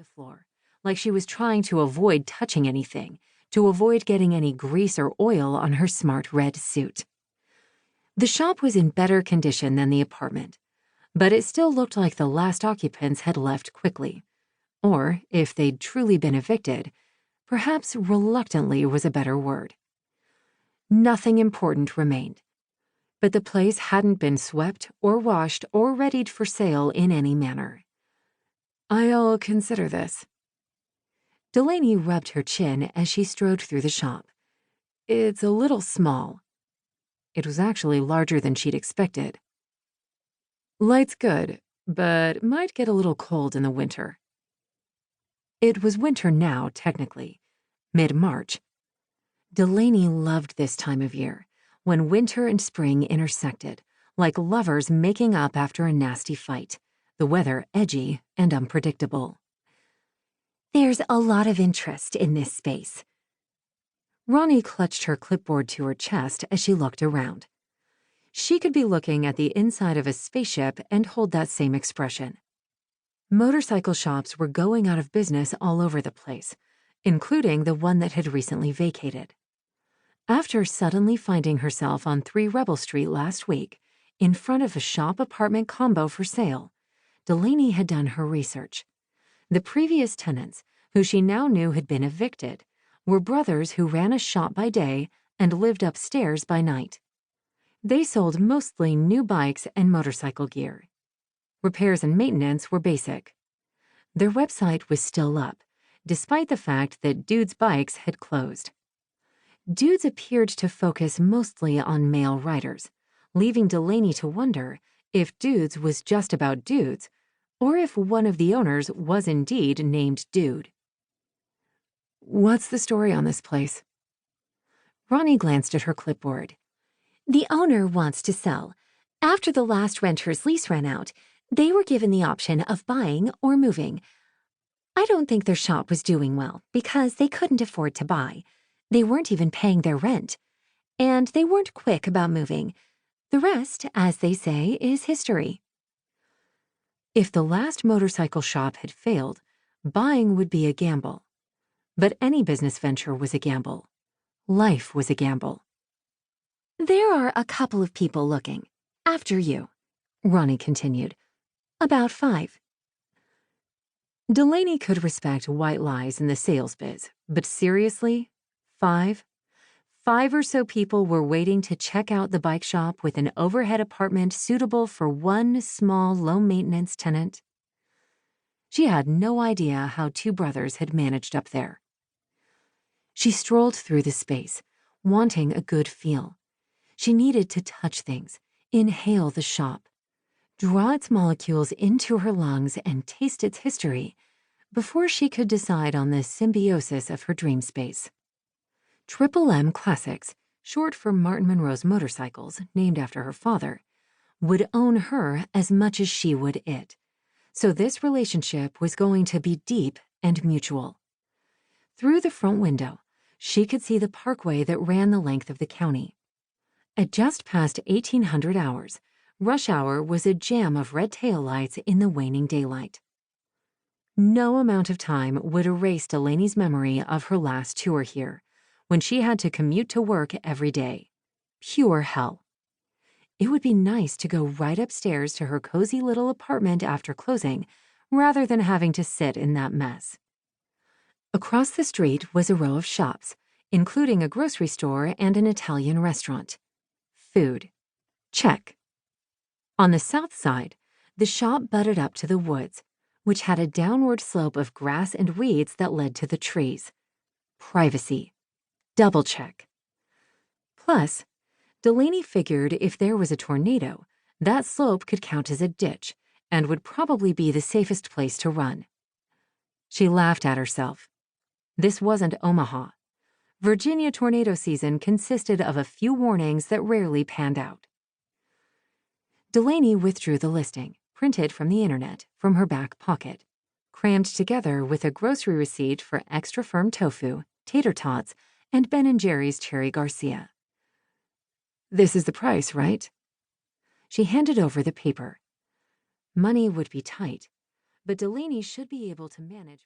the floor, like she was trying to avoid touching anything, to avoid getting any grease or oil on her smart red suit. The shop was in better condition than the apartment, but it still looked like the last occupants had left quickly. Or, if they'd truly been evicted, perhaps reluctantly was a better word. Nothing important remained, but the place hadn't been swept or washed or readied for sale in any manner. "I'll consider this." Delaney rubbed her chin as she strode through the shop. "It's a little small." It was actually larger than she'd expected. "Light's good, but might get a little cold in the winter." It was winter now, technically, mid-March. Delaney loved this time of year, when winter and spring intersected, like lovers making up after a nasty fight, the weather edgy and unpredictable. "There's a lot of interest in this space." Ronnie clutched her clipboard to her chest as she looked around. She could be looking at the inside of a spaceship and hold that same expression. Motorcycle shops were going out of business all over the place, including the one that had recently vacated. After suddenly finding herself on 3 Rebel Street last week, in front of a shop-apartment combo for sale, Delaney had done her research. The previous tenants, who she now knew had been evicted, were brothers who ran a shop by day and lived upstairs by night. They sold mostly new bikes and motorcycle gear. Repairs and maintenance were basic. Their website was still up, despite the fact that Dude's Bikes had closed. Dude's appeared to focus mostly on male riders, leaving Delaney to wonder if Dude's was just about dudes, or if one of the owners was indeed named Dude. "What's the story on this place?" Ronnie glanced at her clipboard. "The owner wants to sell. After the last renter's lease ran out, they were given the option of buying or moving. I don't think their shop was doing well because they couldn't afford to buy. They weren't even paying their rent. And they weren't quick about moving. The rest, as they say, is history." If the last motorcycle shop had failed, buying would be a gamble. But any business venture was a gamble. Life was a gamble. "There are a couple of people looking. After you," Ronnie continued. "About 5. Delaney could respect white lies in the sales biz, but seriously, 5? 5 or so people were waiting to check out the bike shop with an overhead apartment suitable for one small, low-maintenance tenant? She had no idea how 2 brothers had managed up there. She strolled through the space, wanting a good feel. She needed to touch things, inhale the shop, draw its molecules into her lungs and taste its history before she could decide on the symbiosis of her dream space. Triple M Classics, short for Martin Monroe's motorcycles, named after her father, would own her as much as she would it. So this relationship was going to be deep and mutual. Through the front window, she could see the parkway that ran the length of the county. At just past 1800 hours, rush hour was a jam of red taillights in the waning daylight. No amount of time would erase Delaney's memory of her last tour here, when she had to commute to work every day. Pure hell. It would be nice to go right upstairs to her cozy little apartment after closing, rather than having to sit in that mess. Across the street was a row of shops, including a grocery store and an Italian restaurant. Food. Check. On the south side, the shop butted up to the woods, which had a downward slope of grass and weeds that led to the trees. Privacy. Double check. Plus, Delaney figured if there was a tornado, that slope could count as a ditch and would probably be the safest place to run. She laughed at herself. This wasn't Omaha. Virginia tornado season consisted of a few warnings that rarely panned out. Delaney withdrew the listing, printed from the internet, from her back pocket, crammed together with a grocery receipt for extra firm tofu, tater tots, and Ben & Jerry's Cherry Garcia. "This is the price, right?" She handed over the paper. Money would be tight, but Delaney should be able to manage.